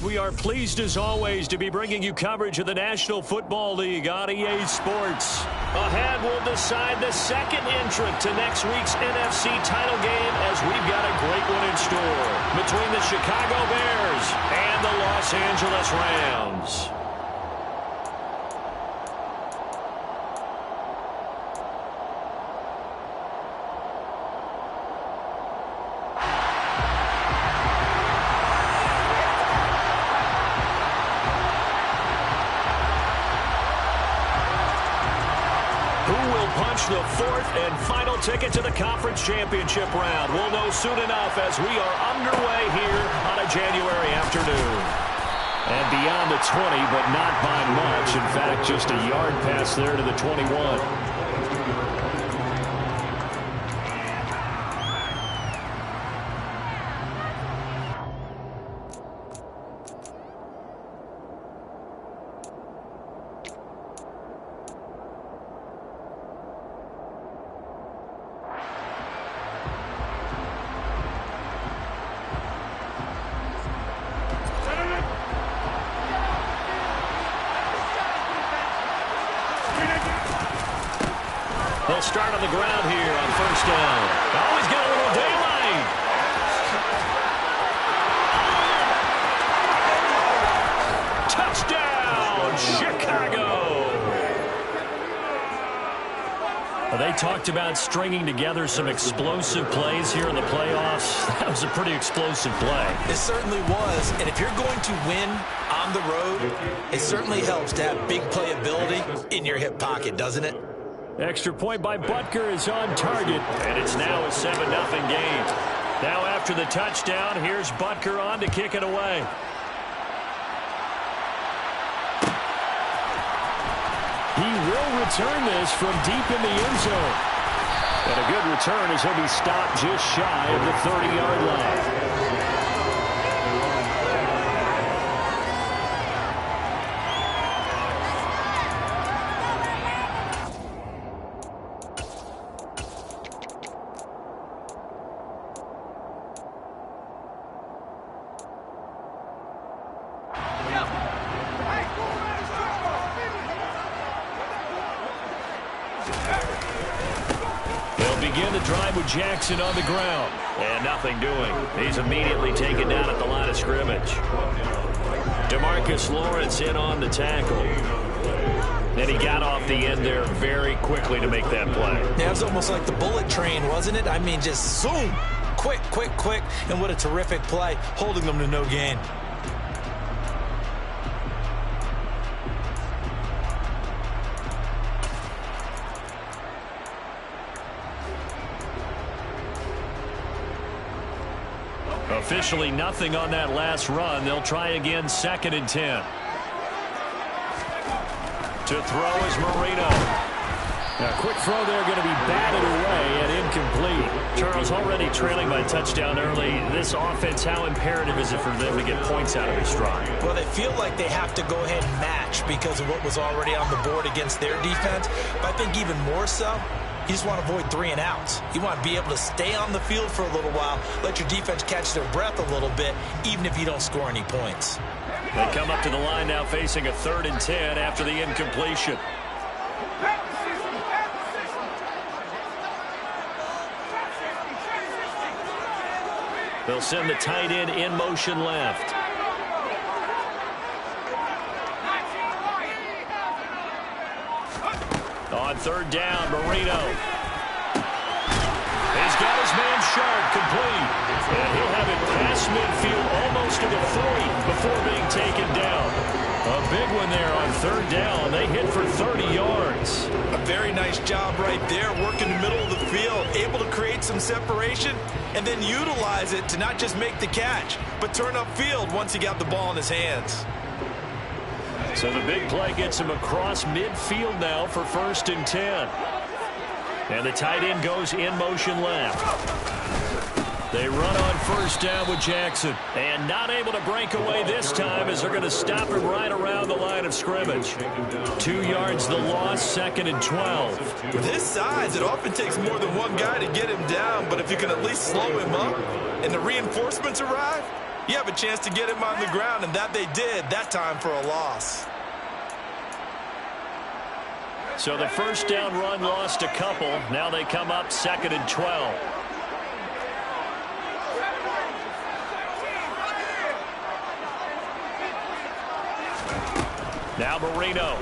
We are pleased as always to be bringing you coverage of the National Football League on EA Sports. Ahead, we'll decide the second entrant to next week's NFC title game as we've got a great one in store between the Chicago Bears and the Los Angeles Rams. The fourth and final ticket to the conference championship round. We'll know soon enough as we are underway here on a January afternoon. And beyond the 20, but not by much. In fact, just a yard pass there to the 21. They'll start on the ground here on first down. Always got a little daylight. Touchdown, Chicago. Well, they talked about stringing together some explosive plays here in the playoffs. That was a pretty explosive play. It certainly was. And if you're going to win on the road, it certainly helps to have big playability in your hip pocket, doesn't it? Extra point by Butker is on target, and it's now a 7-0 game. Now after the touchdown, here's Butker on to kick it away. He will return this from deep in the end zone. And a good return as he'll be stopped just shy of the 30-yard line. Jackson on the ground, and nothing doing. He's immediately taken down at the line of scrimmage. DeMarcus Lawrence in on the tackle. And he got off the end there very quickly to make that play. Yeah, it was almost like the bullet train, wasn't it? I mean, just zoom, quick, and what a terrific play, holding them to no gain. Officially nothing on that last run. They'll try again, 2nd and 10. To throw is Marino. A quick throw there going to be batted away and incomplete. Charles, already trailing by touchdown early. This offense, how imperative is it for them to get points out of their stride? Well, they feel like they have to go ahead and match because of what was already on the board against their defense. But I think even more so, you just want to avoid 3 and outs. You want to be able to stay on the field for a little while, let your defense catch their breath a little bit, even if you don't score any points. They come up to the line now facing a 3rd and 10 after the incompletion. They'll send the tight end in motion left. On 3rd down, Marino. He's got his man Sharp complete. And he'll have it past midfield almost to the 40 before being taken down. A big one there on 3rd down. They hit for 30 yards. A very nice job right there, working the middle of the field, able to create some separation, and then utilize it to not just make the catch, but turn upfield once he got the ball in his hands. So the big play gets him across midfield now for 1st and 10. And the tight end goes in motion left. They run on 1st down with Jackson. And not able to break away this time as they're going to stop him right around the line of scrimmage. 2 yards the loss, 2nd and 12. With his size, it often takes more than one guy to get him down. But if you can at least slow him up and the reinforcements arrive, you have a chance to get him on the ground, and that they did, that time for a loss. So the first down run lost a couple. Now they come up 2nd and 12. Now Marino.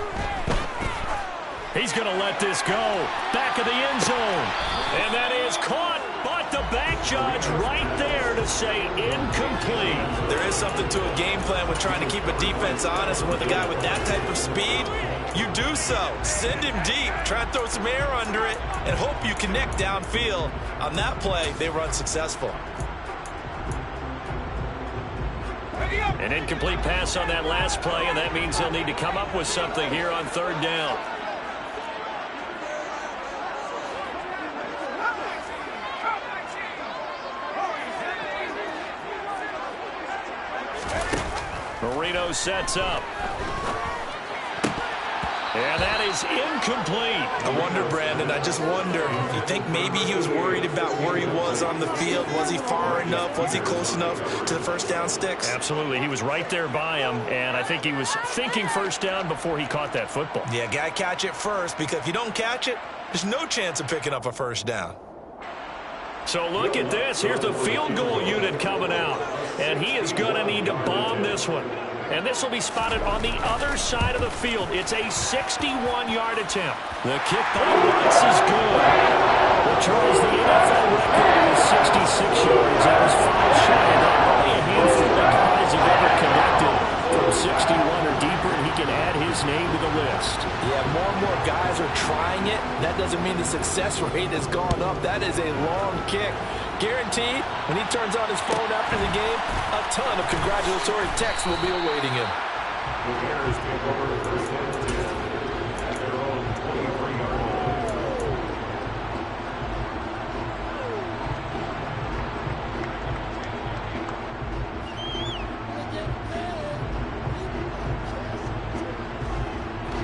He's going to let this go. Back of the end zone. And that is caught. But the back judge right there to say incomplete. There is something to a game plan with trying to keep a defense honest. With a guy with that type of speed, you do so. Send him deep. Try and throw some air under it and hope you connect downfield. On that play, they run successful. An incomplete pass on that last play, and that means they'll need to come up with something here on 3rd down. Marino sets up. And that is incomplete. I wonder, Brandon, I just wonder, you think maybe he was worried about where he was on the field? Was he far enough? Was he close enough to the first down sticks? Absolutely. He was right there by him, and I think he was thinking first down before he caught that football. Yeah, got to catch it first, because if you don't catch it, there's no chance of picking up a first down. So look at this. Here's the field goal unit coming out, and he is going to need to bomb this one. And this will be spotted on the other side of the field. It's a 61-yard attempt. The kick by Watts is good. Well, Charles, the NFL record is 66 yards. That was 5 shy of that. Only a handful of guys have ever connected from 61 or deeper, and he can add his name to the list. Yeah, more and more guys are trying it. That doesn't mean the success rate has gone up. That is a long kick. Guaranteed, when he turns on his phone after the game, a ton of congratulatory texts will be awaiting him. The Bears take over first and 10 at their own 23-yard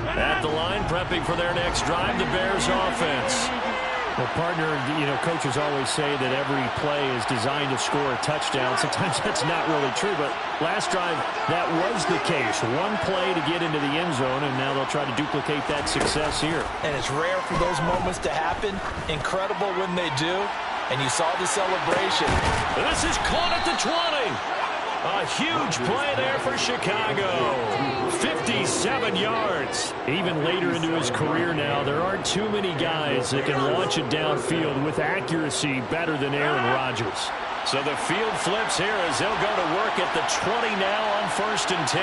line. At the line, prepping for their next drive, the Bears offense. Well, partner, coaches always say that every play is designed to score a touchdown. Sometimes that's not really true, but last drive, that was the case. One play to get into the end zone, and now they'll try to duplicate that success here. And it's rare for those moments to happen. Incredible when they do. And you saw the celebration. This is caught at the 20. A huge play there for Chicago. 57 yards. Even later into his career now, there aren't too many guys that can launch it downfield with accuracy better than Aaron Rodgers. So the field flips here as they'll go to work at the 20 now on 1st and 10.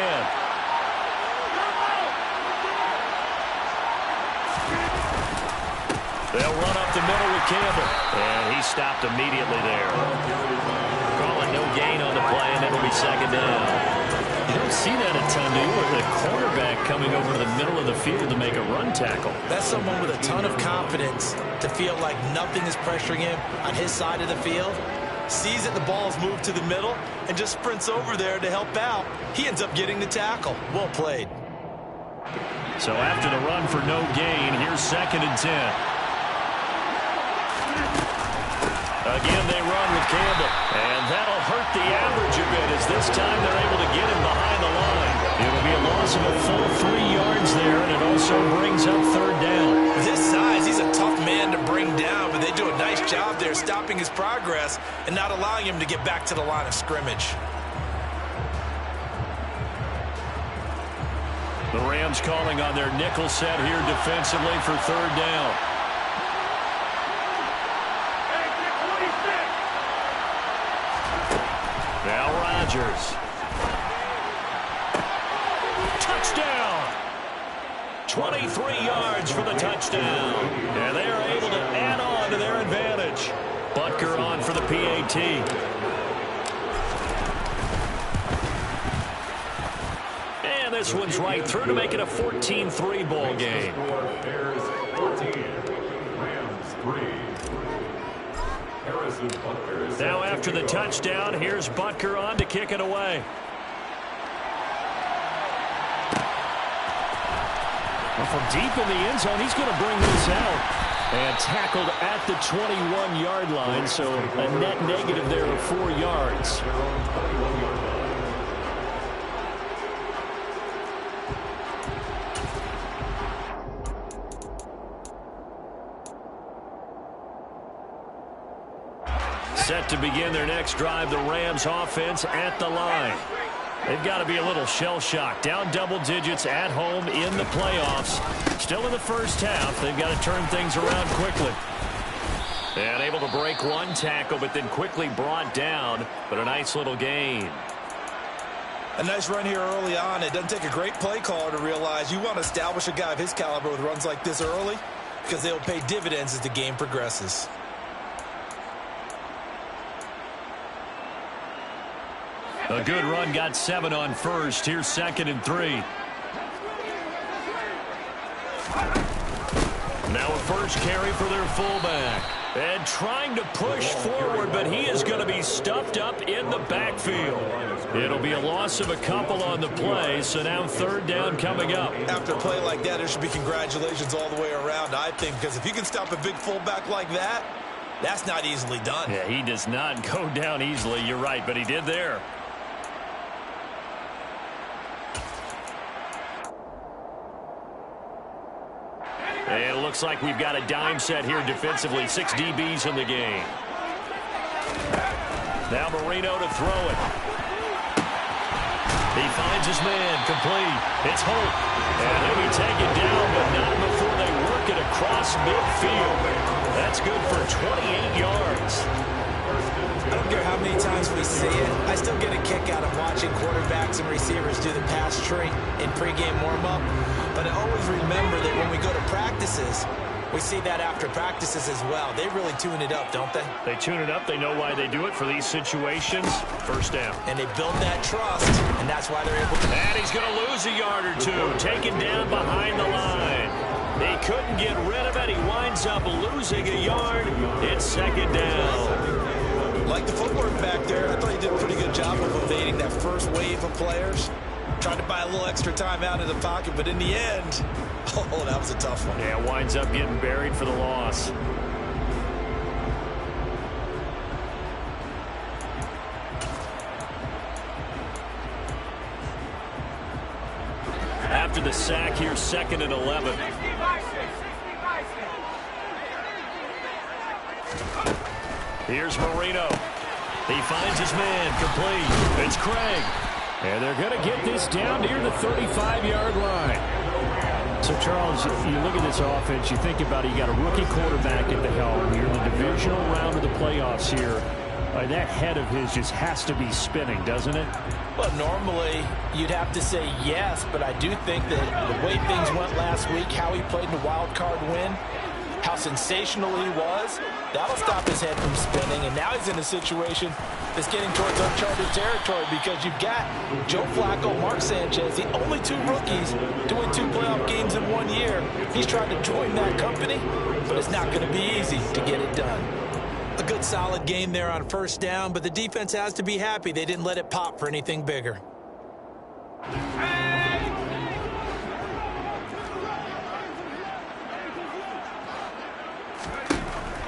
They'll run up the middle with Campbell. And he stopped immediately there. Calling no gain on the play, and it'll be 2nd down. You don't see that a ton, do you? With a cornerback coming over to the middle of the field to make a run tackle. That's someone with a ton of confidence to feel like nothing is pressuring him on his side of the field. Sees that the ball's moved to the middle and just sprints over there to help out. He ends up getting the tackle. Well played. So after the run for no gain, here's 2nd and 10. Again, they run with Campbell. And that'll hurt the average a bit as this time they're able to get him behind the line. It'll be a loss of a full 3 yards there, and it also brings up 3rd down. With his size, he's a tough man to bring down, but they do a nice job there stopping his progress and not allowing him to get back to the line of scrimmage. The Rams calling on their nickel set here defensively for 3rd down. Now Rodgers. Touchdown! 23 yards for the touchdown. And they are able to add on to their advantage. Butker on for the PAT. And this one's right through to make it a 14-3 ball game. Bears 14, Rams 3. Now after the touchdown, here's Butker on to kick it away. Well, from deep in the end zone, he's going to bring this out. And tackled at the 21-yard line, so a net negative there of 4 yards. Set to begin their next drive, the Rams offense at the line. They've got to be a little shell-shocked. Down double digits at home in the playoffs. Still in the first half. They've got to turn things around quickly. And able to break one tackle, but then quickly brought down. But a nice little gain. A nice run here early on. It doesn't take a great play caller to realize you want to establish a guy of his caliber with runs like this early, because they'll pay dividends as the game progresses. A good run, got 7 on first. Here's 2nd and 3. Now a first carry for their fullback. And trying to push forward, but he is going to be stuffed up in the backfield. It'll be a loss of a couple on the play, so now 3rd down coming up. After a play like that, there should be congratulations all the way around, I think, because if you can stop a big fullback like that, that's not easily done. Yeah, he does not go down easily. You're right, but he did there. And it looks like we've got a dime set here defensively. 6 DBs in the game. Now Marino to throw it. He finds his man, complete. It's Holt. And he'll be taken down, but not before they work it across midfield. That's good for 28 yards. I don't care how many times we see it. I still get a kick out of watching quarterbacks and receivers do the pass tree in pregame warm-up. But I always remember that when we go to practices, we see that after practices as well. They really tune it up, don't they? They tune it up. They know why they do it for these situations. First down. And they build that trust, and that's why they're able to. And he's going to lose a yard or two. Taken down behind the line. He couldn't get rid of it. He winds up losing a yard. It's 2nd down. Like the footwork back there, I thought he did a pretty good job of evading that first wave of players. Tried to buy a little extra time out of the pocket, but in the end, oh, that was a tough one. Yeah, winds up getting buried for the loss. After the sack, here's 2nd and 11. Here's Marino. He finds his man, complete. It's Craig. And they're going to get this down near the 35-yard line. So, Charles, you look at this offense, you think about it, you got a rookie quarterback at the helm. You're in the divisional round of the playoffs here. That head of his just has to be spinning, doesn't it? Well, normally you'd have to say yes, but I do think that the way things went last week, how he played in the wild card win, how sensational he was, that'll stop his head from spinning. And now he's in a situation that's getting towards uncharted territory because you've got Joe Flacco, Mark Sanchez, the only 2 rookies doing 2 playoff games in 1 year. He's trying to join that company, but it's not going to be easy to get it done. A good solid game there on 1st down, but the defense has to be happy they didn't let it pop for anything bigger.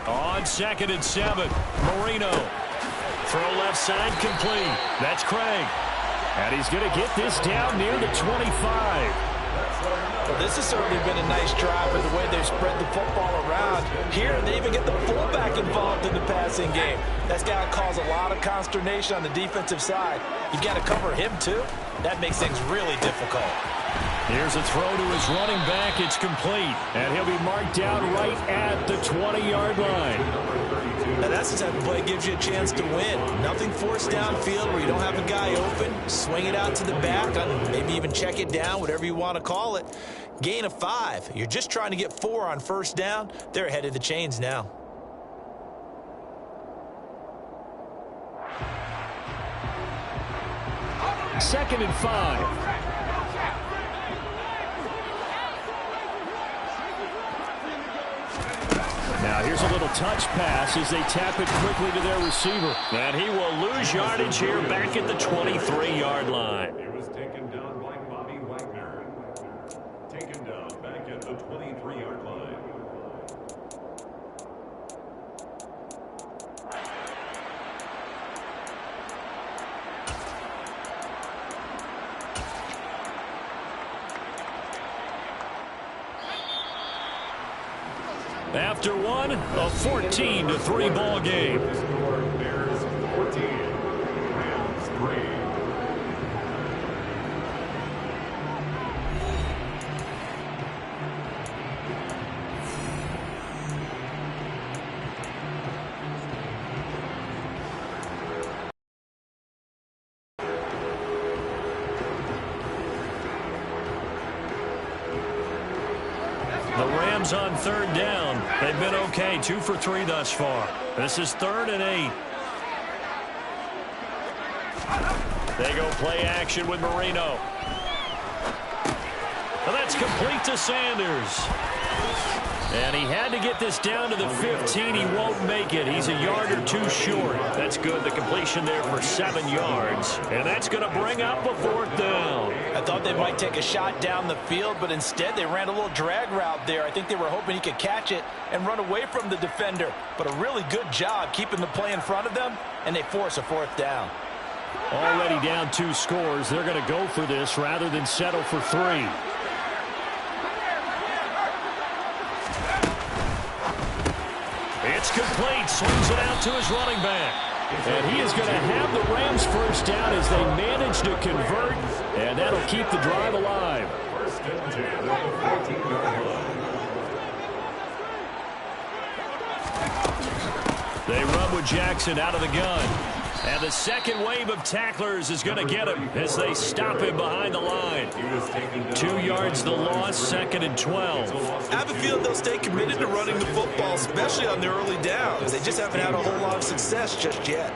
On 2nd and 7, Marino. Throw left side, complete. That's Craig. And he's going to get this down near the 25. Well, this has certainly been a nice drive with the way they've spread the football around. Here, they even get the fullback involved in the passing game. That's got to cause a lot of consternation on the defensive side. You've got to cover him, too. That makes things really difficult. Here's a throw to his running back. It's complete. And he'll be marked down right at the 20-yard line. Now, that's the type of play that gives you a chance to win. Nothing forced downfield where you don't have a guy open. Swing it out to the back, maybe even check it down, whatever you want to call it. Gain of 5. You're just trying to get 4 on 1st down. They're ahead of the chains now. Second and 5. Now here's a little touch pass as they tap it quickly to their receiver. And he will lose yardage here back at the 23-yard line. It was taken down by Bobby Wagner. Taken down back at the 23-yard line. After one, a 14-3 ball game. Bears 14, Rams 3. The Rams on third down. They've been okay, 2 for 3 thus far. This is 3rd and 8. They go play action with Marino. And that's complete to Sanders. And he had to get this down to the 15. He won't make it. He's a yard or 2 short. That's good. The completion there for 7 yards. And that's going to bring up a 4th down. I thought they might take a shot down the field, but instead they ran a little drag route there. I think they were hoping he could catch it and run away from the defender. But a really good job keeping the play in front of them, and they force a 4th down. Already down 2 scores. They're going to go for this rather than settle for 3. It's complete. Swings it out to his running back. And he is going to have the Rams first down as they manage to convert. And that'll keep the drive alive. First and 10 at the 14-yard line. They run with Jackson out of the gun. And the second wave of tacklers is going to get him as they stop him behind the line. 2 yards the loss, 2nd and 12. I have a feeling they'll stay committed to running the football, especially on their early downs. They just haven't had a whole lot of success just yet.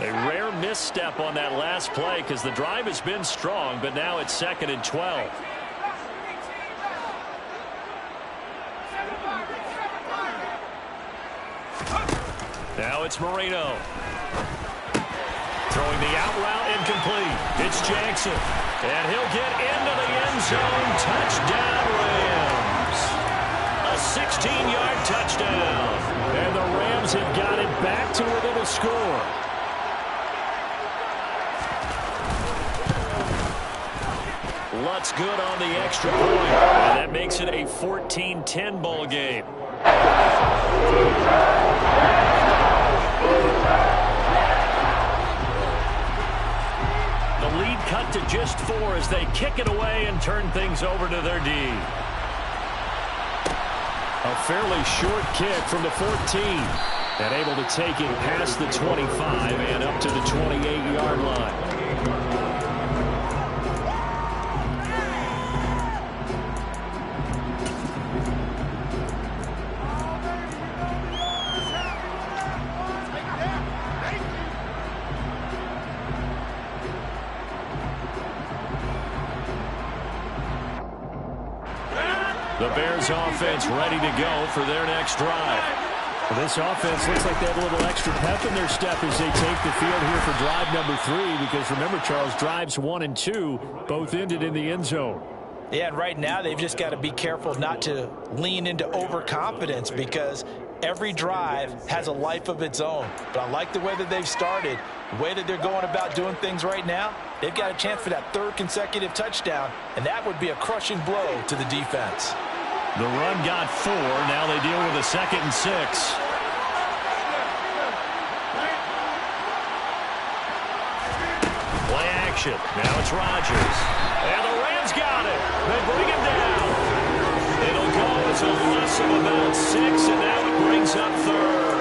A rare misstep on that last play because the drive has been strong, but now it's 2nd and 12. Now it's Marino. Throwing the out route incomplete. It's Jackson. And he'll get into the end zone. Touchdown, Rams. A 16-yard touchdown. And the Rams have got it back to within a score. Lutz good on the extra point. And that makes it a 14-10 ball game. The lead cut to just 4 as they kick it away and turn things over to their D. A fairly short kick from the 14. And able to take it past the 25 and up to the 28-yard line. The Bears offense ready to go for their next drive. Well, this offense looks like they have a little extra pep in their step as they take the field here for drive number 3, because remember, Charles, drives 1 and 2 both ended in the end zone. Yeah, and right now they've just got to be careful not to lean into overconfidence, because every drive has a life of its own. But I like the way that they've started, the way that they're going about doing things right now. They've got a chance for that 3rd consecutive touchdown, and that would be a crushing blow to the defense. The run got 4. Now they deal with a 2nd and 6. Play action. Now it's Rodgers. And the Rams got it. They bring it down. It'll go as a loss of about 6, and now it brings up 3rd.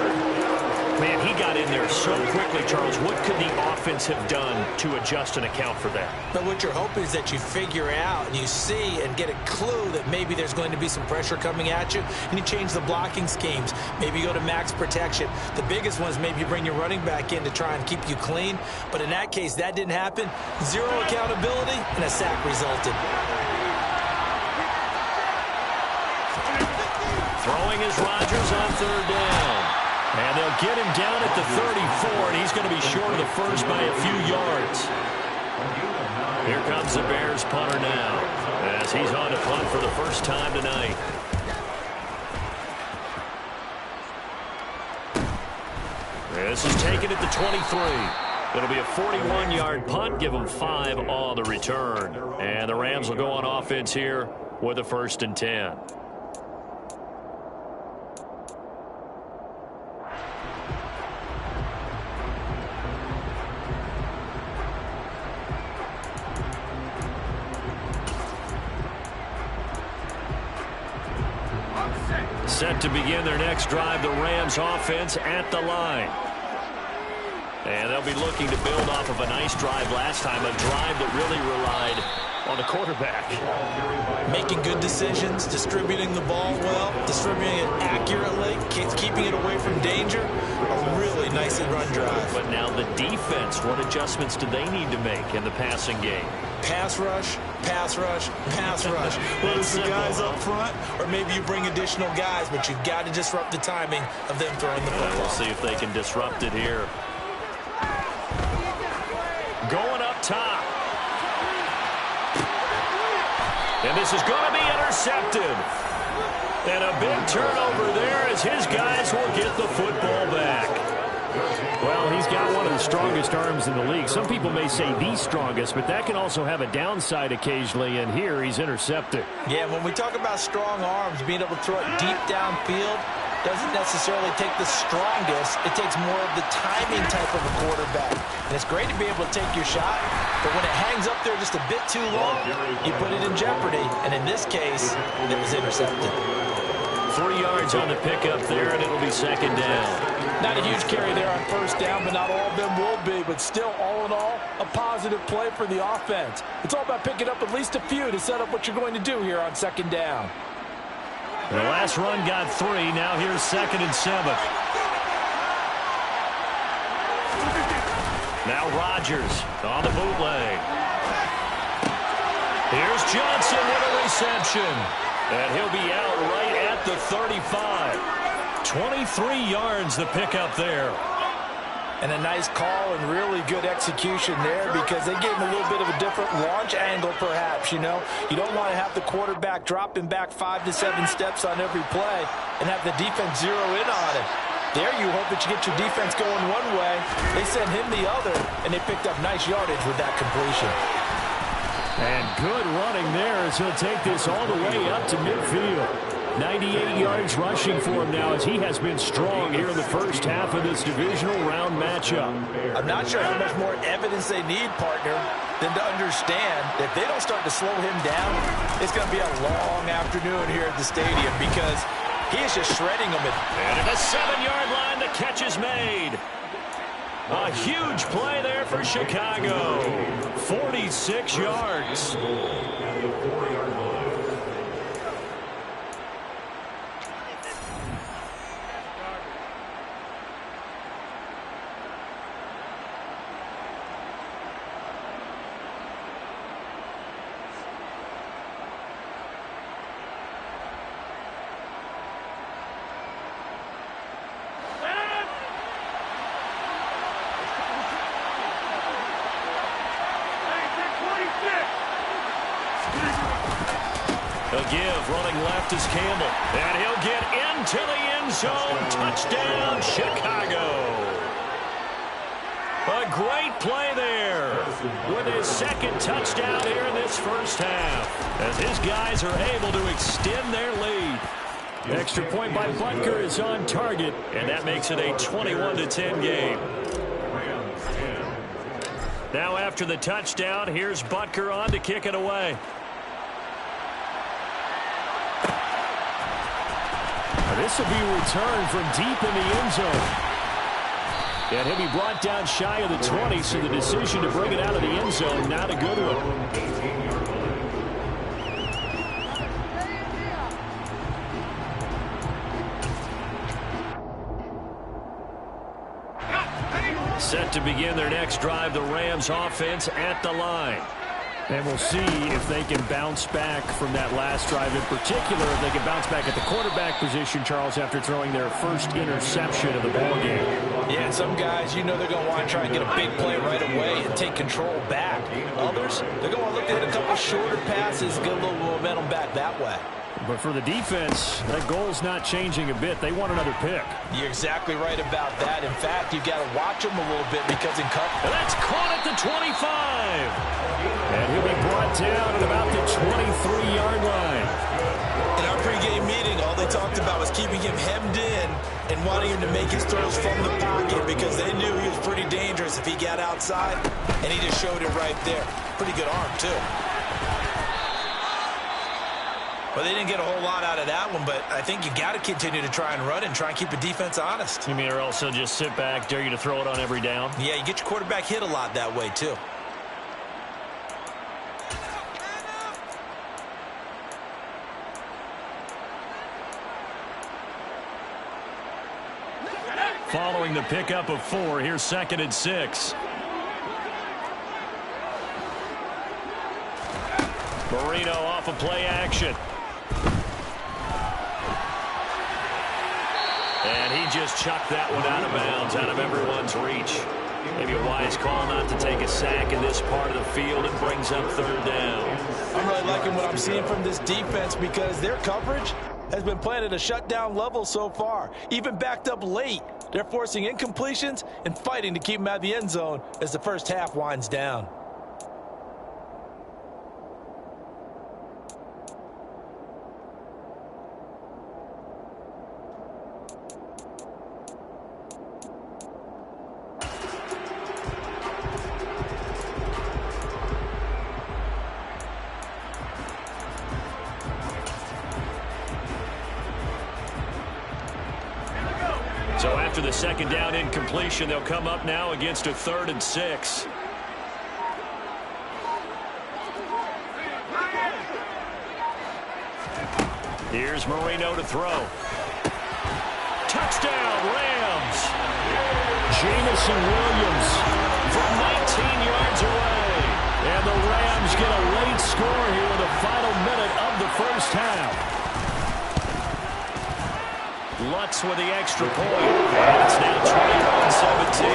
Man, he got in there so quickly, Charles. What could the offense have done to adjust and account for that? But what you're hoping is that you figure out and you see and get a clue that maybe there's going to be some pressure coming at you, and you change the blocking schemes. Maybe you go to max protection. The biggest one is maybe you bring your running back in to try and keep you clean. But in that case, that didn't happen. 0 accountability, and a sack resulted. Throwing is Rodgers on 3rd down. And they'll get him down at the 34, and he's going to be short of the first by a few yards. Here comes the Bears punter now, as he's on to punt for the first time tonight. This is taken at the 23. It'll be a 41-yard punt. Give them 5 on the return. And the Rams will go on offense here with a 1st and 10. Set to begin their next drive, the Rams offense at the line. And they'll be looking to build off of a nice drive last time, a drive that really relied on the quarterback. Making good decisions, distributing the ball well, distributing it accurately, keeping it away from danger. A really nicely run drive. But now the defense, what adjustments do they need to make in the passing game? Pass rush, pass rush, pass rush. Whether it's the guys up front or maybe you bring additional guys, but you've got to disrupt the timing of them throwing the football. We'll see if they can disrupt it here. Going up top. And this is going to be intercepted. And a big turnover there as his guys will get the football back. Well, he's got one of the strongest arms in the league. Some people may say the strongest, but that can also have a downside occasionally, and here he's intercepted. Yeah, when we talk about strong arms, being able to throw it deep downfield doesn't necessarily take the strongest. It takes more of the timing type of a quarterback. And it's great to be able to take your shot, but when it hangs up there just a bit too long, you put it in jeopardy. And in this case, it was intercepted. 3 yards on the pickup there, and it'll be 2nd down. Not a huge carry there on 1st down, but not all of them will be. But still, all in all, a positive play for the offense. It's all about picking up at least a few to set up what you're going to do here on 2nd down. The last run got 3. Now here's 2nd and 7. Now Rodgers on the bootleg. Here's Johnson with a reception. And he'll be out right at the 35. 23 yards the pickup there. And a nice call and really good execution there because they gave him a little bit of a different launch angle perhaps, you know. You don't want to have the quarterback dropping back 5 to 7 steps on every play and have the defense zero in on it. There you hope that you get your defense going one way. They sent him the other, and they picked up nice yardage with that completion. And good running there as he'll take this all the way up to midfield. 98 yards rushing for him now as he has been strong here in the first half of this divisional round matchup. I'm not sure how much more evidence they need, partner, than to understand that if they don't start to slow him down, it's going to be a long afternoon here at the stadium because he is just shredding them. And at the 7-yard line, the catch is made. A huge play there for Chicago. 46 yards. He'll give, running left is Campbell. And he'll get into the end zone. Touchdown, Chicago. A great play there with his 2nd touchdown here in this first half. As his guys are able to extend their lead. Extra point by Butker is on target. And that makes it a 21-10 game. Now after the touchdown, here's Butker on to kick it away. This will be returned from deep in the end zone. And he'll be brought down shy of the 20, so the decision to bring it out of the end zone, not a good one. Set to begin their next drive, the Rams offense at the line. And we'll see if they can bounce back from that last drive. In particular, if they can bounce back at the quarterback position, Charles, after throwing their first interception of the ballgame. Yeah, and some guys, you know they're going to want to try and get a big play right away and take control back. Others, they're going to look to hit a couple shorter passes, get a little momentum back that way. But for the defense, that goal's not changing a bit. They want another pick. You're exactly right about that. In fact, you've got to watch him a little bit because in cover. That's caught at the 25. And he'll be brought down at about the 23-yard line. In our pregame meeting, all they talked about was keeping him hemmed in and wanting him to make his throws from the pocket because they knew he was pretty dangerous if he got outside, and he just showed it right there. Pretty good arm, too. Well, they didn't get a whole lot out of that one, but I think you got to continue to try and run and try and keep the defense honest. You mean or also just sit back, dare you to throw it on every down? Yeah, you get your quarterback hit a lot that way, too. Following the pickup of 4, here's 2nd and 6. Marino off of play action. And he just chucked that one out of bounds, out of everyone's reach. Maybe a wise call not to take a sack in this part of the field. It brings up 3rd down. I'm really liking what I'm seeing from this defense because their coverage has been playing at a shutdown level so far. Even backed up late, they're forcing incompletions and fighting to keep them out of the end zone as the first half winds down. So after the 2nd down incompletion, they'll come up now against a 3rd and 6. Here's Marino to throw. Touchdown, Rams. Jameson Williams From 19 yards away. and the Rams get a late score here in the final minute of the first half. Lutz with the extra point. And it's now 21-17.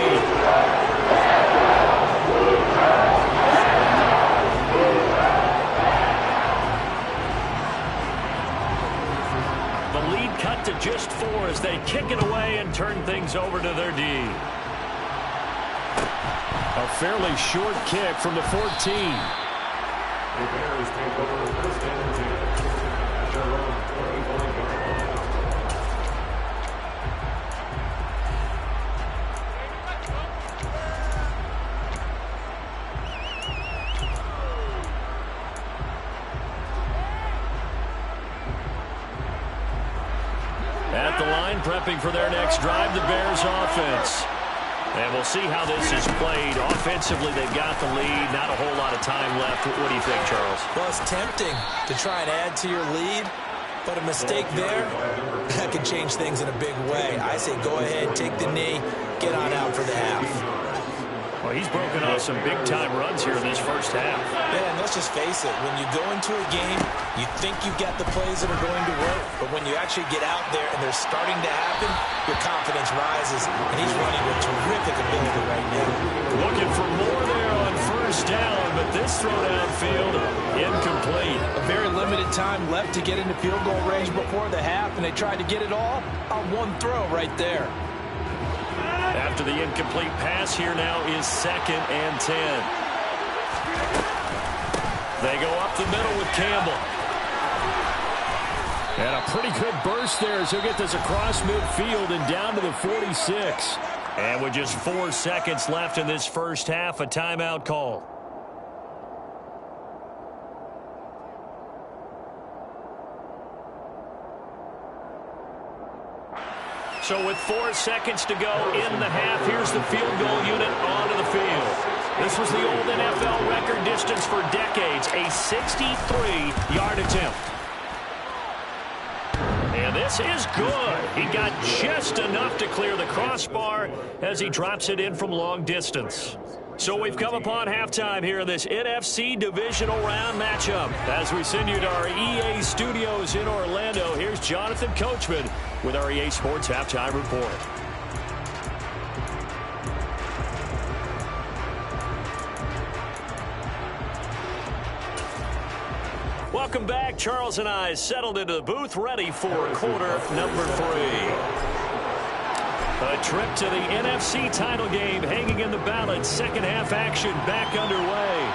The lead cut to just 4 as they kick it away and turn things over to their D. A fairly short kick from the 14. The Bears take over 1st and 10. Their own 21-yard line. At the line, prepping for their next drive, the Bears offense. And we'll see how this is played. Offensively, they've got the lead. Not a whole lot of time left. What do you think, Charles? Well, it's tempting to try and add to your lead, but a mistake there, that could change things in a big way. I say go ahead, take the knee, get on out for the half. Well, he's broken off some big-time runs here in this first half. Yeah, and let's just face it, when you go into a game, you think you've got the plays that are going to work, but when you actually get out there and they're starting to happen, your confidence rises, and he's running with terrific ability right now. Looking for more there on 1st down, but this throw downfield, incomplete. A very limited time left to get into field goal range before the half, and they tried to get it all on one throw right there. After the incomplete pass, here now is 2nd and 10. They go up the middle with Campbell. And a pretty good burst there as he'll get this across midfield and down to the 46. And with just 4 seconds left in this first half, a timeout call. So with 4 seconds to go in the half, here's the field goal unit onto the field. This was the old NFL record distance for decades, a 63-yard attempt. And this is good. He got just enough to clear the crossbar as he drops it in from long distance. So we've come upon halftime here in this NFC Divisional Round matchup. As we send you to our EA studios in Orlando, here's Jonathan Coachman with our EA Sports Halftime Report. Welcome back. Charles and I settled into the booth, ready for quarter number 3. A trip to the NFC title game hanging in the balance. Second half action back underway.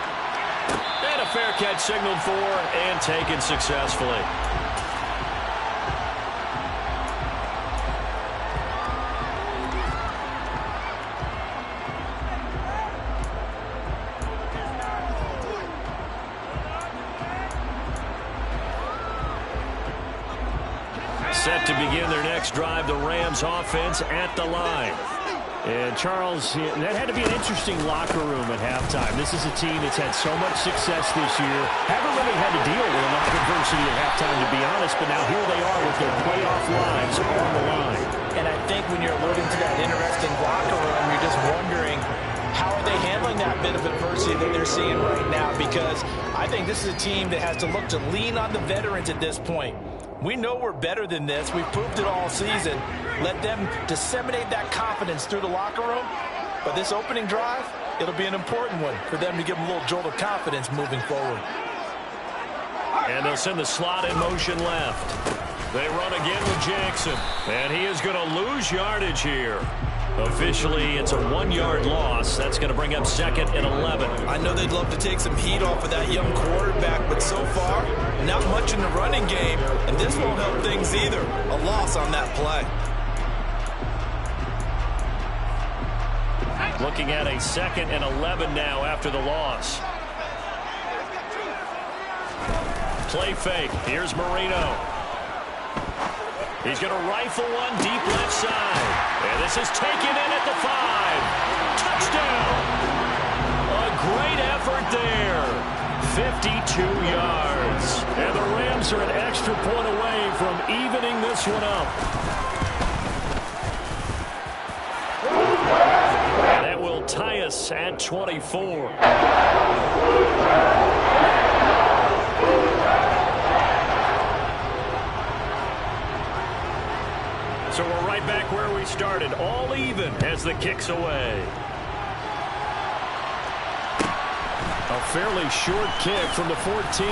And a fair catch signaled for and taken successfully. Set to begin their next drive, the Rams offense at the line. And Charles, that had to be an interesting locker room at halftime. This is a team that's had so much success this year. Haven't really had to deal with a lot of adversity at halftime, to be honest, but now here they are with their playoff lives on the line. And I think when you're alluding to that interesting locker room, you're just wondering, how are they handling that bit of adversity that they're seeing right now? Because I think this is a team that has to look to lean on the veterans at this point. We know we're better than this. We've proved it all season. Let them disseminate that confidence through the locker room. But this opening drive, it'll be an important one for them to give them a little jolt of confidence moving forward. And they'll send the slot in motion left. They run again with Jackson. And he is going to lose yardage here. Officially, it's a 1-yard loss. That's going to bring up 2nd and 11. I know they'd love to take some heat off of that young quarterback, but so far, not much in the running game, and this won't help things either. A loss on that play. Looking at a 2nd and 11 now after the loss. Play fake. Here's Marino. He's going to rifle one deep left side. And this is taken in at the 5. Touchdown! A great effort there. 52 yards. And the Rams are an extra point away from evening this one up. That will tie us at 24. So we're right back where we started, all even as the kick's away. A fairly short kick from the 14.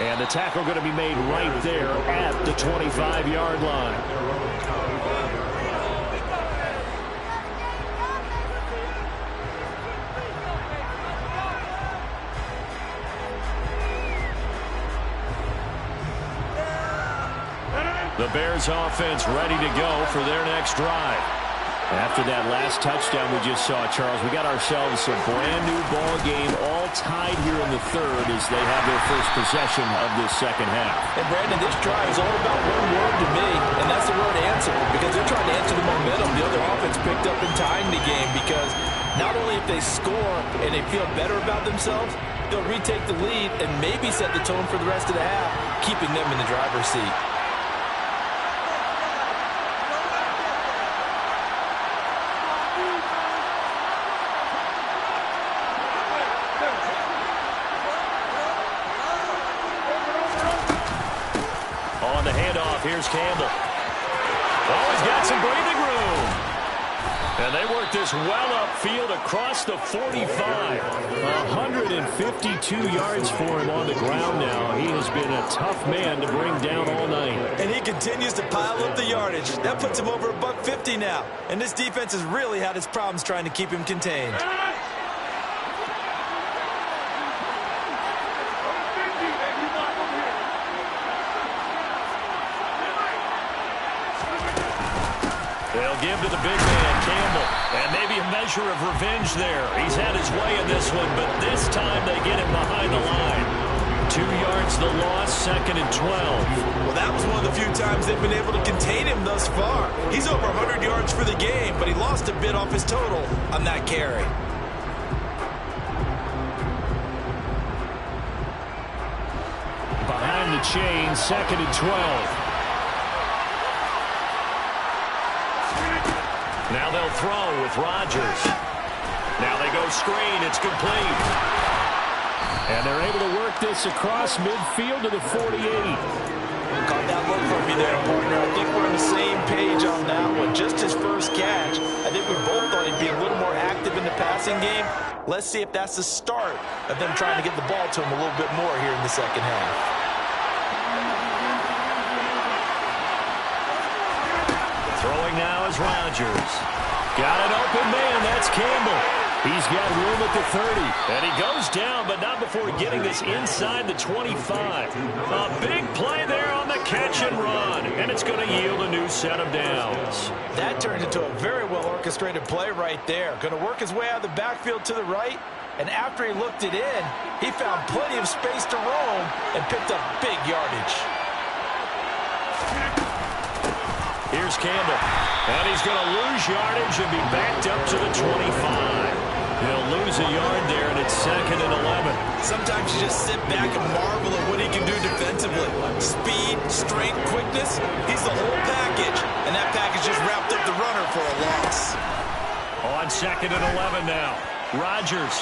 And the tackle going to be made right there at the 25-yard line. The Bears offense ready to go for their next drive. After that last touchdown we just saw, Charles, we got ourselves a brand-new ball game, all tied here in the 3rd as they have their first possession of this second half. And, Brandon, this drive is all about one word to me, and that's the word answer, because they're trying to answer the momentum the other offense picked up in tying the game, because not only if they score and they feel better about themselves, they'll retake the lead and maybe set the tone for the rest of the half, keeping them in the driver's seat. Here's Campbell. Oh, he's got some breathing room. And they work this well upfield across the 45. 152 yards for him on the ground now. He has been a tough man to bring down all night. And he continues to pile up the yardage. That puts him over $150 now. And this defense has really had its problems trying to keep him contained. They'll give to the big man, Campbell. And maybe a measure of revenge there. He's had his way in this one, but this time they get him behind the line. 2 yards the loss, 2nd and 12. Well, that was one of the few times they've been able to contain him thus far. He's over 100 yards for the game, but he lost a bit off his total on that carry. Behind the chain, 2nd and 12. Now they'll throw with Rodgers. Now they go screen. It's complete. And they're able to work this across midfield to the 48. Caught that look from me there, partner. I think we're on the same page on that one. Just his first catch. I think we both thought he'd be a little more active in the passing game. Let's see if that's the start of them trying to get the ball to him a little bit more here in the second half. Throwing now is Rodgers. Got an open man. That's Campbell. He's got room at the 30. And he goes down, but not before getting this inside the 25. A big play there on the catch and run. And it's going to yield a new set of downs. That turned into a very well-orchestrated play right there. Going to work his way out of the backfield to the right. And after he looked it in, he found plenty of space to roam and picked up big yardage. Here's Campbell. And he's going to lose yardage and be backed up to the 25. He'll lose a yard there, and it's 2nd and 11. Sometimes you just sit back and marvel at what he can do defensively. Speed, strength, quickness, he's the whole package. And that package just wrapped up the runner for a loss. On 2nd and 11 now. Rodgers.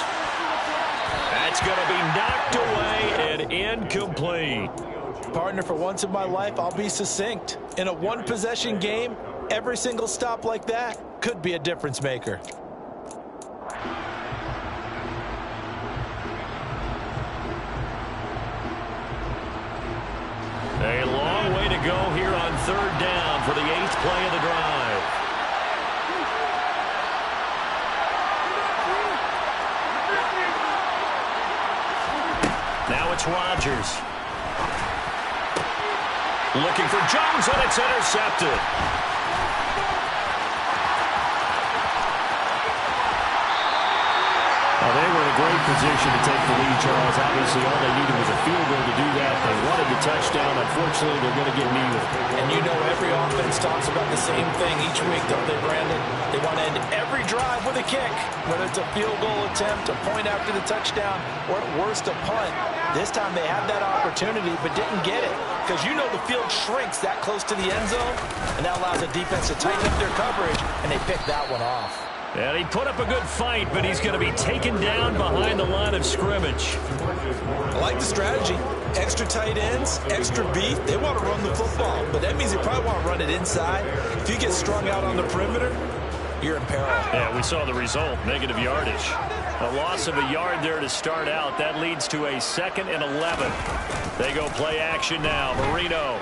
That's going to be knocked away and incomplete. Partner, for once in my life, I'll be succinct. In a one-possession game, every single stop like that could be a difference maker. A long way to go here on 3rd down for the 8th play of the drive. Now it's Rodgers. Looking for Jones, and it's intercepted. They were in a great position to take the lead, Charles. Obviously, all they needed was a field goal to do that. They wanted the touchdown. Unfortunately, they're going to get neither. And you know every offense talks about the same thing each week, don't they, Brandon? They want to end every drive with a kick, whether it's a field goal attempt, a point after the touchdown, or at worst, a punt. This time they had that opportunity but didn't get it because you know the field shrinks that close to the end zone, and that allows the defense to tighten up their coverage, and they picked that one off. And he put up a good fight, but he's going to be taken down behind the line of scrimmage. I like the strategy. Extra tight ends, extra beef. They want to run the football, but that means they probably want to run it inside. If you get strung out on the perimeter, you're in peril. Yeah, we saw the result, negative yardage. A loss of a yard there to start out. That leads to a 2nd and 11. They go play action now. Marino.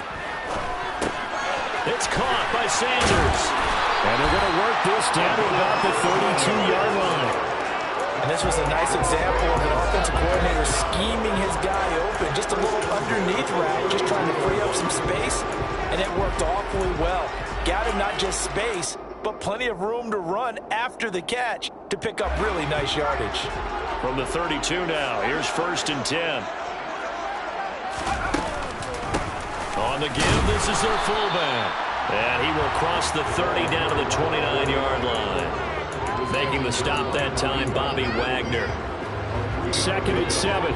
It's caught by Sanders. And they're going to work this down to about the 32-yard line. And this was a nice example of an offensive coordinator scheming his guy open. Just a little underneath route, just trying to free up some space. And it worked awfully well. Got him not just space, but plenty of room to run after the catch to pick up really nice yardage. From the 32 now, here's 1st and 10. On the give, this is their fullback. And he will cross the 30 down to the 29-yard line. Making the stop that time, Bobby Wagner. 2nd and 7.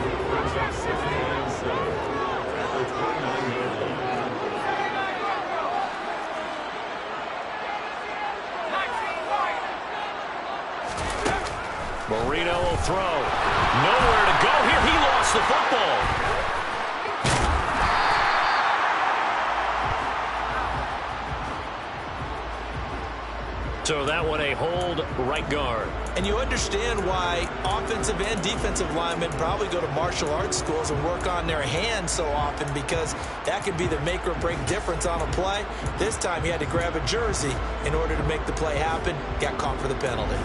Marino will throw. Nowhere to go here. He lost the football. So that one a hold, right guard. And you understand why offensive and defensive linemen probably go to martial arts schools and work on their hands so often, because that can be the make or break difference on a play. This time he had to grab a jersey in order to make the play happen. Got caught for the penalty.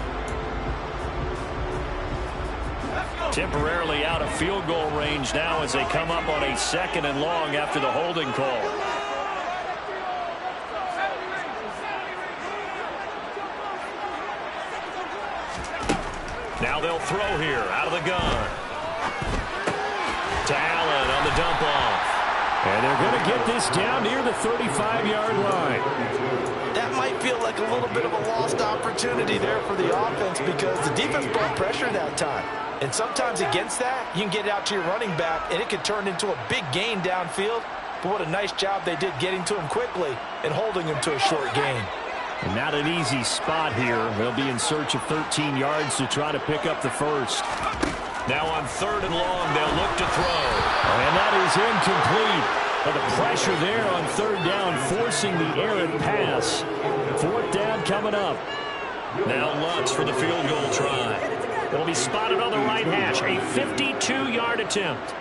Temporarily out of field goal range now as they come up on a 2nd and long after the holding call. Now they'll throw here out of the gun. To Allen on the dump off. And they're going to get this down near the 35-yard line. That might feel like a little bit of a lost opportunity there for the offense because the defense brought pressure that time. And sometimes against that, you can get it out to your running back, and it can turn into a big gain downfield. But what a nice job they did getting to him quickly and holding him to a short gain. And not an easy spot here. They'll be in search of 13 yards to try to pick up the first. Now on 3rd and long, they'll look to throw. And that is incomplete. But the pressure there on 3rd down, forcing the errant pass. 4th down coming up. Now Lutz for the field goal try. It'll be spotted on the right hash. A 52-yard attempt.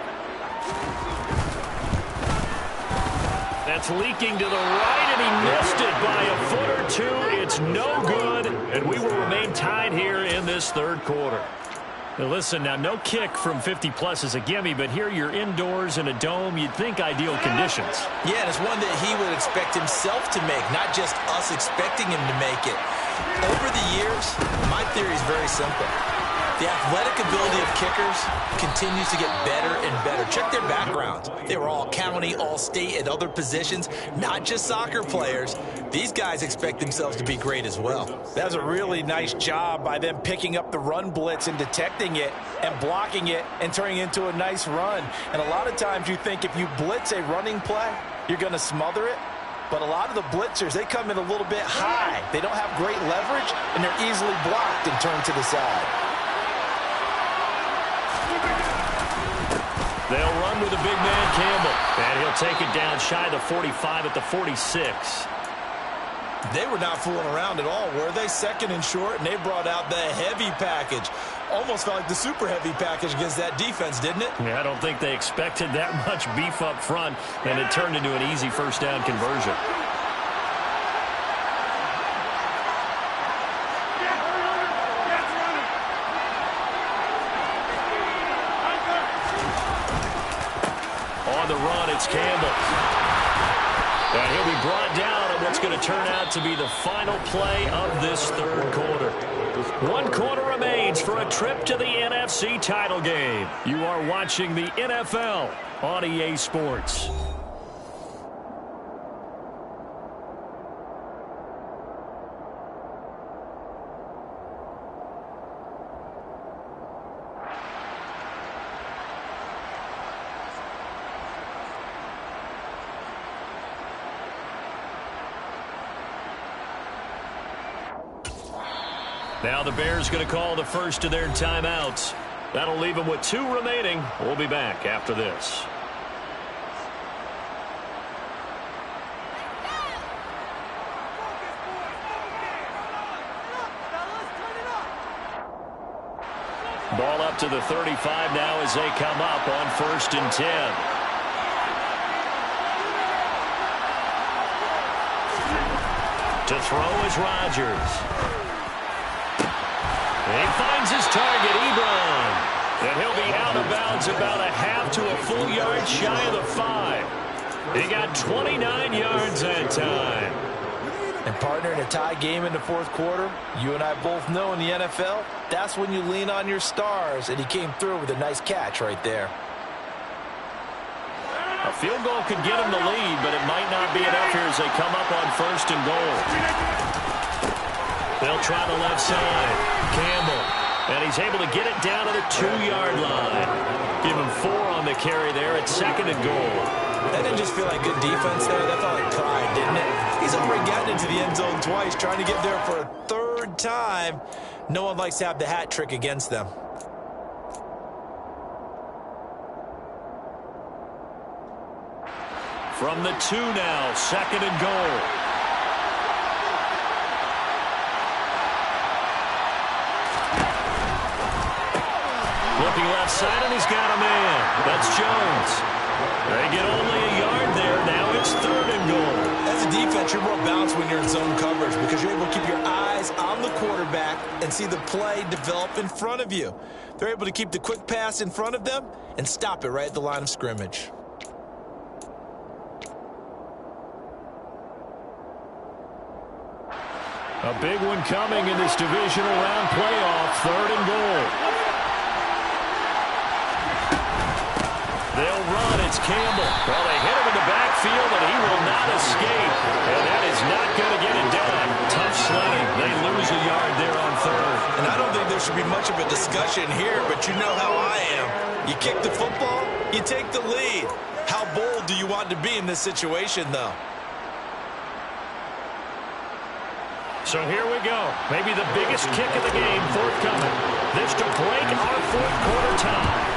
That's leaking to the right, and he missed it by a foot or two. It's no good, and we will remain tied here in this third quarter. Now listen, now no kick from 50-plus is a gimme, but here you're indoors in a dome. You'd think ideal conditions. Yeah, and it's one that he would expect himself to make, not just us expecting him to make it. Over the years, my theory is very simple. The athletic ability of kickers continues to get better and better. Check their backgrounds. They were all county, all state, and other positions, not just soccer players. These guys expect themselves to be great as well. That was a really nice job by them picking up the run blitz and detecting it and blocking it and turning it into a nice run. And a lot of times you think if you blitz a running play, you're going to smother it. But a lot of the blitzers, they come in a little bit high. They don't have great leverage, and they're easily blocked and turned to the side. They'll run with a big man, Campbell. And he'll take it down shy of the 45 at the 46. They were not fooling around at all, were they? Second and short, and they brought out the heavy package. Almost felt like the super heavy package against that defense, didn't it? Yeah, I don't think they expected that much beef up front, and it turned into an easy first down conversion. On the run, it's Campbell. And he'll be brought down at what's going to turn out to be the final play of this third quarter. 1 quarter remains for a trip to the NFC title game. You are watching the NFL on EA Sports. Now the Bears going to call the first of their timeouts. That'll leave them with 2 remaining. We'll be back after this. Ball up to the 35 now as they come up on 1st and 10. To throw is Rodgers. He finds his target, Ebron. And he'll be out of bounds about a half to a full yard shy of the 5. He got 29 yards that time. And partner, in a tie game in the fourth quarter, you and I both know in the NFL, that's when you lean on your stars. And he came through with a nice catch right there. A field goal could get him the lead, but it might not be enough here as they come up on 1st and goal. They'll try the left side. Campbell. And he's able to get it down to the 2-yard line. Give him 4 on the carry there at 2nd and goal. That didn't just feel like good defense there. That felt like pride, didn't it? He's already gotten into the end zone twice, trying to get there for a 3rd time. No one likes to have the hat trick against them. From the 2 now, 2nd and goal. Looking left side, and he's got a man. That's Jones. They get only a yard there. Now it's 3rd and goal. As a defense, you're more balanced when you're in zone coverage because you're able to keep your eyes on the quarterback and see the play develop in front of you. They're able to keep the quick pass in front of them and stop it right at the line of scrimmage. A big one coming in this divisional round playoff. 3rd and goal. They'll run. It's Campbell. Well, they hit him in the backfield, and he will not escape. And that is not going to get it done. Tough sledding. They lose a yard there on 3rd. And I don't think there should be much of a discussion here, but you know how I am. You kick the football, you take the lead. How bold do you want to be in this situation, though? So here we go. Maybe the biggest kick of the game forthcoming. This to break our fourth quarter tie.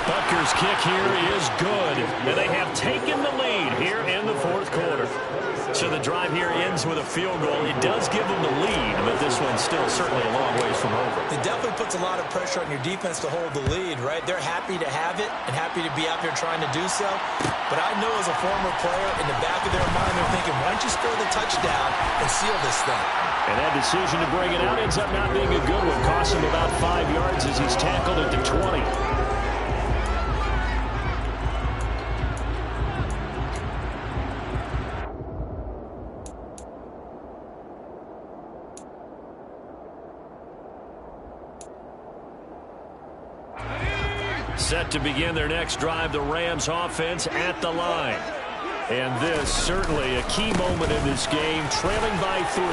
Butker's kick here is good, and they have taken the lead here in the fourth quarter. So the drive here ends with a field goal. It does give them the lead, but this one's still certainly a long ways from over. It definitely puts a lot of pressure on your defense to hold the lead, right? They're happy to have it and happy to be out there trying to do so. But I know as a former player, in the back of their mind, they're thinking, why don't you score the touchdown and seal this thing? And that decision to bring it out ends up not being a good one. Costs him about 5 yards as he's tackled at the 20. Set to begin their next drive, the Rams offense at the line. And this certainly a key moment in this game, trailing by 3,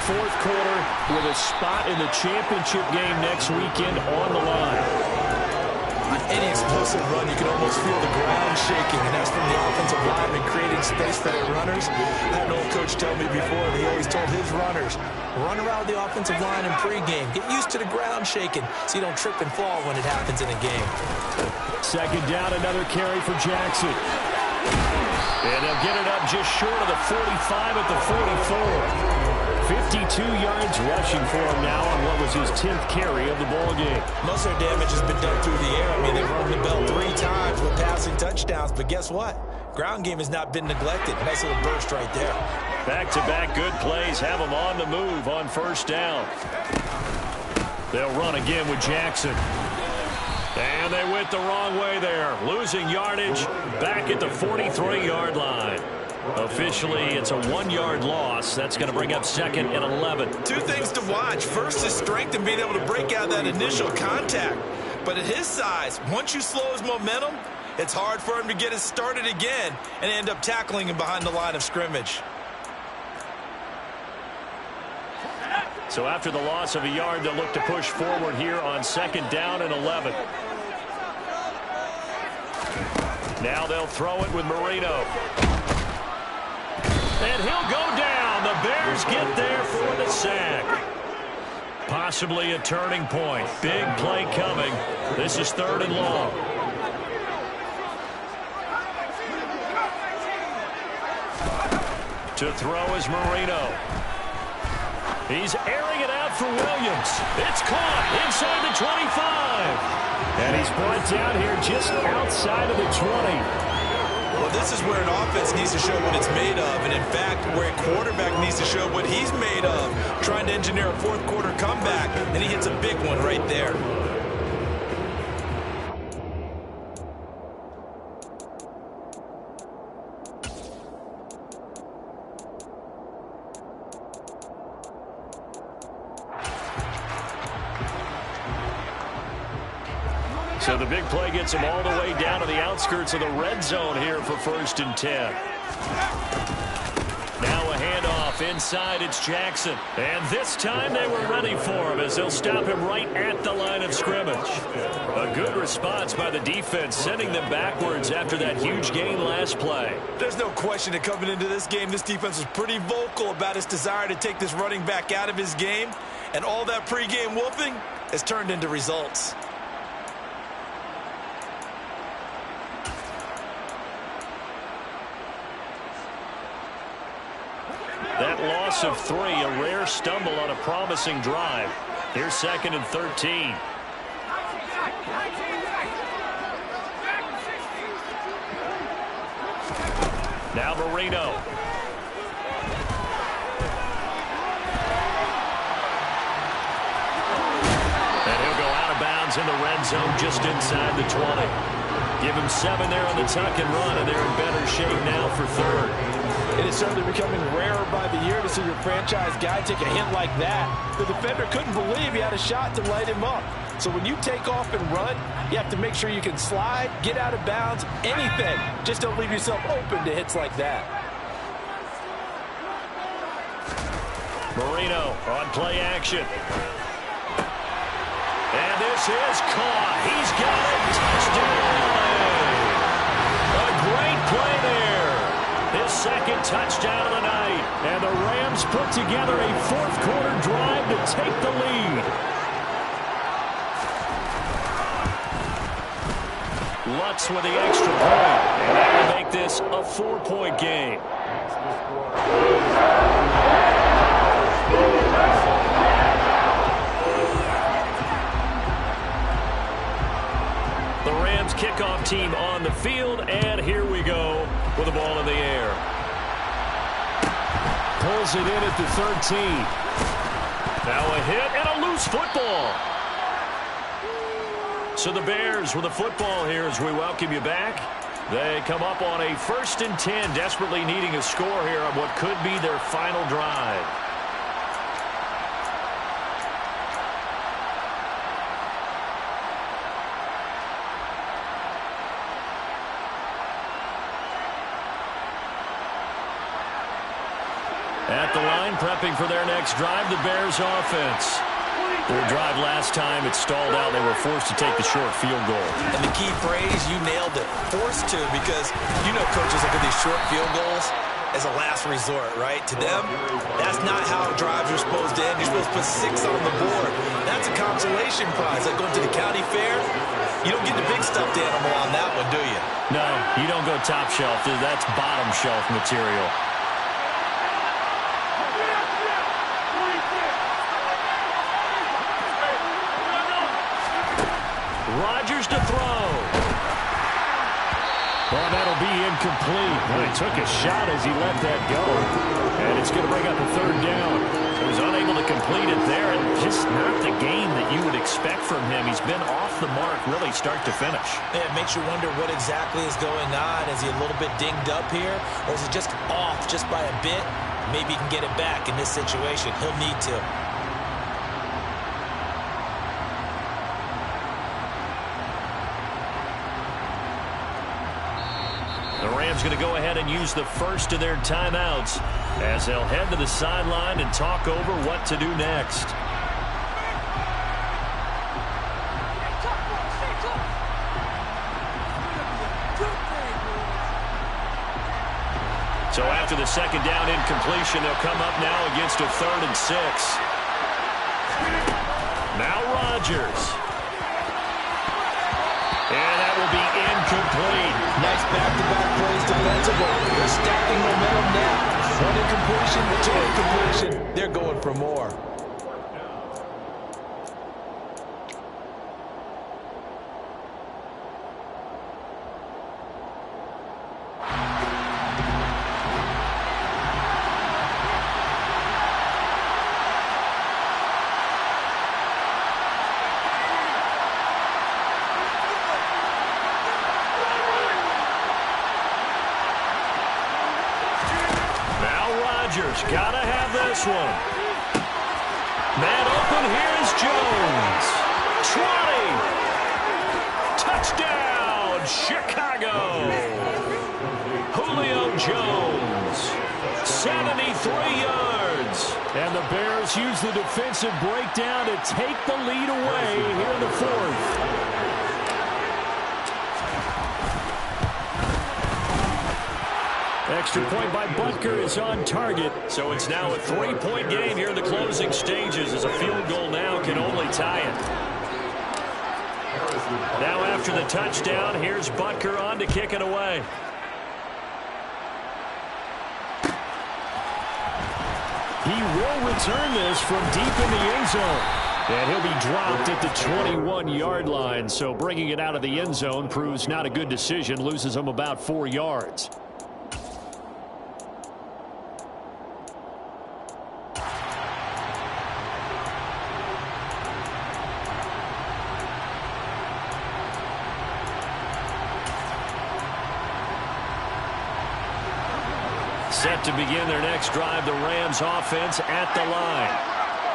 fourth quarter with a spot in the championship game next weekend on the line. On any explosive run, you can almost feel the ground shaking, and that's from the offensive lineman creating space for their runners. I had an old coach tell me before that he always told his runners, run around the offensive line in pregame. Get used to the ground shaking so you don't trip and fall when it happens in a game. Second down, another carry for Jackson. And they'll get it up just short of the 45 at the 44. 52 yards rushing for him now on what was his 10th carry of the ball game. Most of their damage has been done through the air. I mean, they've rung the bell 3 times with passing touchdowns, but guess what? Ground game has not been neglected. Nice little burst right there. Back-to-back good plays have them on the move on first down. They'll run again with Jackson. And they went the wrong way there. Losing yardage back at the 43-yard line. Officially, it's a 1-yard loss. That's going to bring up second and 11. 2 things to watch. First is strength and being able to break out that initial contact. But at his size, once you slow his momentum, it's hard for him to get it started again and end up tackling him behind the line of scrimmage. So after the loss of a yard, they'll look to push forward here on second down and 11. Now they'll throw it with Marino. And he'll go down. The Bears get there for the sack. Possibly a turning point. Big play coming. This is 3rd and long. To throw is Marino. He's airing it out for Williams. It's caught inside the 25. And he's brought down here just outside of the 20. Well, this is where an offense needs to show what it's made of. And, in fact, where a quarterback needs to show what he's made of. Trying to engineer a fourth-quarter comeback, and he hits a big one right there. So the big play gets him all the way down to the outskirts of the red zone here for 1st and 10. Now a handoff inside. It's Jackson. And this time they were ready for him as they'll stop him right at the line of scrimmage. A good response by the defense, sending them backwards after that huge gain last play. There's no question that coming into this game, this defense was pretty vocal about its desire to take this running back out of his game. And all that pregame whooping has turned into results. That loss of 3, a rare stumble on a promising drive. Here's 2nd and 13. Now Marino. And he'll go out of bounds in the red zone just inside the 20. Give him 7 there on the tuck and run, and they're in better shape now for 3rd. It is certainly becoming rarer by the year to see your franchise guy take a hit like that. The defender couldn't believe he had a shot to light him up. So when you take off and run, you have to make sure you can slide, get out of bounds, anything. Just don't leave yourself open to hits like that. Marino on play action. And this is caught. He's got it. Touchdown. A great play there. His 2nd touchdown of the night. And the Rams put together a 4th-quarter drive to take the lead. Lutz with the extra point. And that will make this a 4-point game. The Rams kickoff team on the field, and here we go with the ball in the air. Pulls it in at the 13. Now a hit and a loose football. So the Bears with the football here as we welcome you back. They come up on a 1st and 10, desperately needing a score here on what could be their final drive. At the line, prepping for their next drive, the Bears offense. Their drive last time, it stalled out. They were forced to take the short field goal. And the key phrase, you nailed it. Forced to, because you know coaches look at these short field goals as a last resort, right? To them, that's not how drives are supposed to end. You're supposed to put 6 on the board. That's a consolation prize. Like going to the county fair, you don't get the big stuffed animal on that one, do you? No, you don't go top shelf. That's bottom shelf material. Rodgers to throw. Well, that'll be incomplete. Well, he took a shot as he let that go. And it's going to bring up a 3rd down. He was unable to complete it there, and just not the game that you would expect from him. He's been off the mark really start to finish. Yeah, it makes you wonder what exactly is going on. Is he a little bit dinged up here, or is he just off just by a bit? Maybe he can get it back in this situation. He'll need to. The Rams going to go ahead and use the first of their timeouts as they'll head to the sideline and talk over what to do next. So after the 2nd down incompletion, they'll come up now against a 3rd and 6. Now Rodgers. And that will be incomplete. Nice back-to-back plays defensively. They're stacking momentum now. 1 incompletion, 2 incompletion. They're going for more. Gotta have this one. Man open, here's Jones. 20. Touchdown, Chicago. Julio Jones. 73 yards. And the Bears use the defensive breakdown to take the lead away here in the 4th. Extra point by Butker is on target. So it's now a 3-point game here in the closing stages as a field goal now can only tie it. Now after the touchdown, here's Butker on to kick it away. He will return this from deep in the end zone. And he'll be dropped at the 21-yard line. So bringing it out of the end zone proves not a good decision. Loses him about 4 yards. Set to begin their next drive, the Rams offense at the line.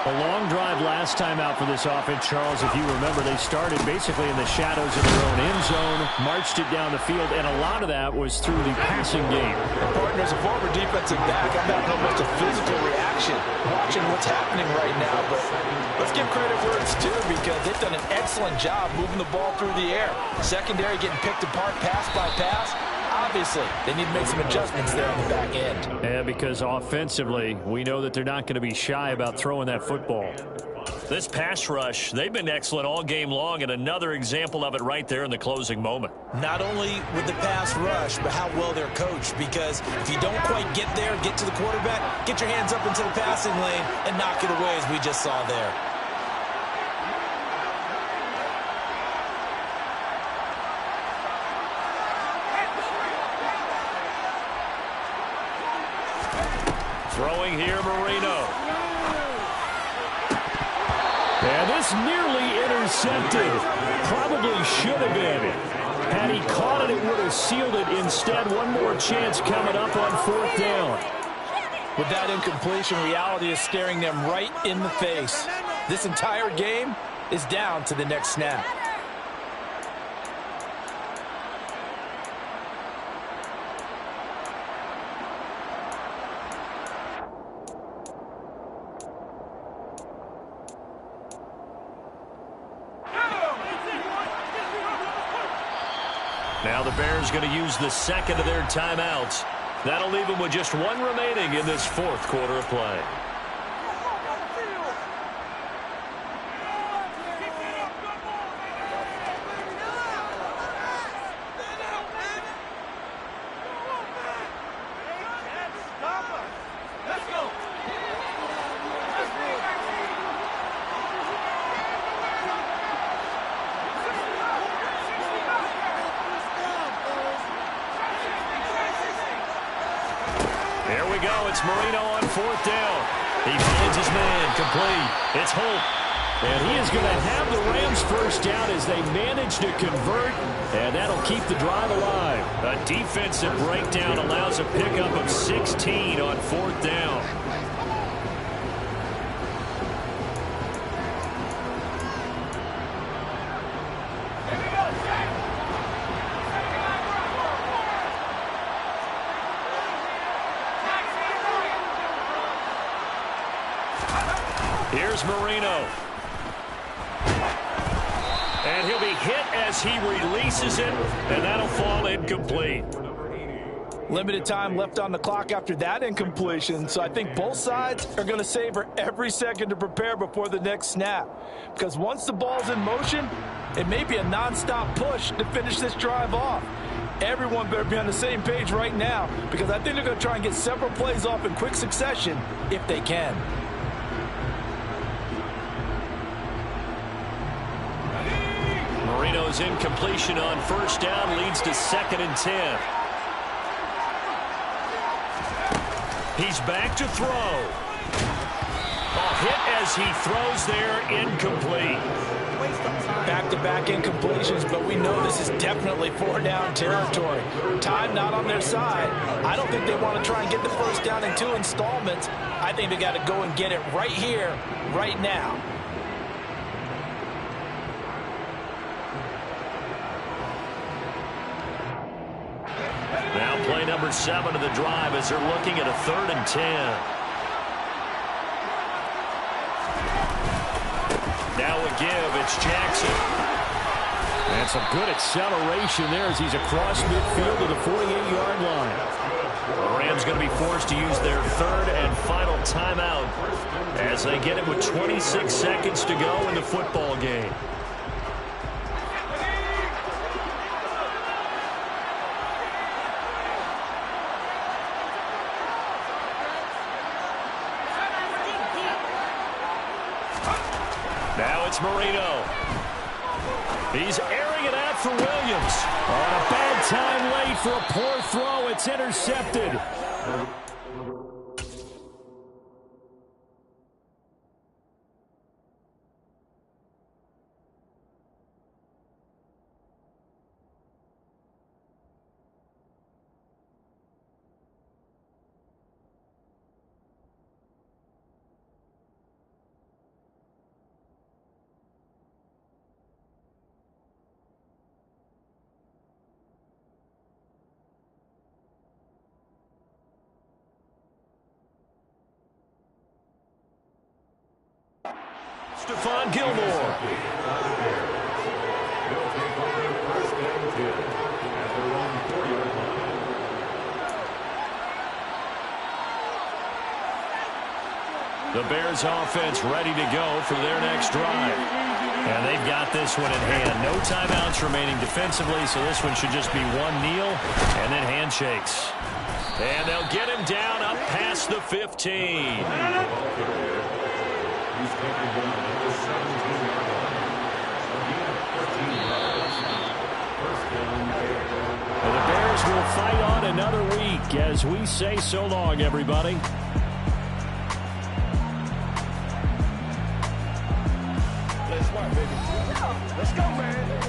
A long drive last time out for this offense, Charles. If you remember, they started basically in the shadows of their own end zone, marched it down the field, and a lot of that was through the passing game. Partner, as a former defensive back, I'm not know much of physical reaction watching what's happening right now, but let's give credit where it's due because they've done an excellent job moving the ball through the air. Secondary getting picked apart pass by pass. Obviously, they need to make some adjustments there on the back end. Yeah, because offensively, we know that they're not going to be shy about throwing that football. This pass rush, they've been excellent all game long, and another example of it right there in the closing moment. Not only with the pass rush, but how well they're coached, because if you don't quite get there, get to the quarterback, get your hands up into the passing lane and knock it away, as we just saw there. Throwing here, Marino. And this nearly intercepted. Probably should have been. Had he caught it, it would have sealed it. Instead, one more chance coming up on 4th down. With that incompletion, reality is staring them right in the face. This entire game is down to the next snap. Now the Bears going to use the second of their timeouts. That'll leave them with just one remaining in this 4th quarter of play. Here we go. It's Marino on 4th down. He finds his man. Complete. It's Holt. And he is going to have the Rams first down as they manage to convert, and that'll keep the drive alive. A defensive breakdown allows a pickup of 16 on 4th down. Here's Marino. And he'll be hit as he releases it, and that'll fall incomplete. Limited time left on the clock after that incompletion, so I think both sides are going to savor every second to prepare before the next snap. Because once the ball's in motion, it may be a nonstop push to finish this drive off. Everyone better be on the same page right now, because I think they're going to try and get several plays off in quick succession if they can. Marino's incompletion on 1st down leads to 2nd and 10. He's back to throw. A hit as he throws there, incomplete. Back-to-back incompletions, but we know this is definitely 4-down territory. Time not on their side. I don't think they want to try and get the first down in 2 installments. I think they got to go and get it right here, right now. Now play number 7 of the drive as they're looking at a 3rd and 10. Now a give, it's Jackson. And some good acceleration there as he's across midfield to the 48-yard line. The Rams going to be forced to use their 3rd and final timeout as they get it with 26 seconds to go in the football game. Now it's Marino. He's airing it out for Williams. On a bad time late for a poor throw. It's intercepted. Stephon Gilmore. The Bears offense ready to go for their next drive. And they've got this one in hand. No timeouts remaining defensively, so this one should just be one kneel and then handshakes. And they'll get him down up past the 15. And the Bears will fight on another week as we say so long, everybody. Let's go, man.